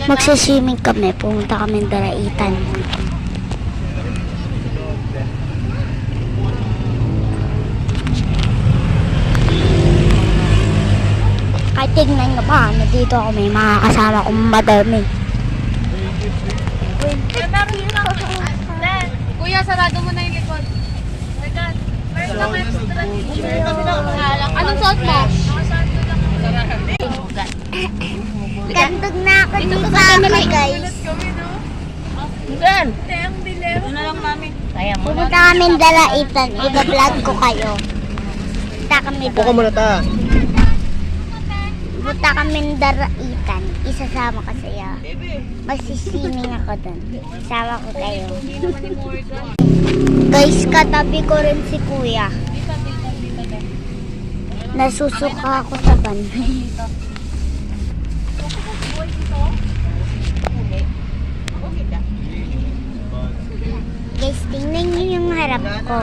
Magsiswimming kami. Pumunta kami Daraitan. Kahit tignan nyo pa, nandito ako, may mga kasama kong madami. Kuya, sarado mo na yung likod. Anong suot mo? Kandog na ako dito sa guys. Saan? Doon na lang namin. Pumunta kami Daraitan. Iba-vlog ko kayo. Punta kami Buka doon. mo na ta. Punta kami Daraitan. Isasama ka saya. Magsiswimming ako doon. Sama ko kayo. Guys, katabi ko rin si kuya. Nasusuka ako sa van. Guys, tingnan niyo yung harap ko.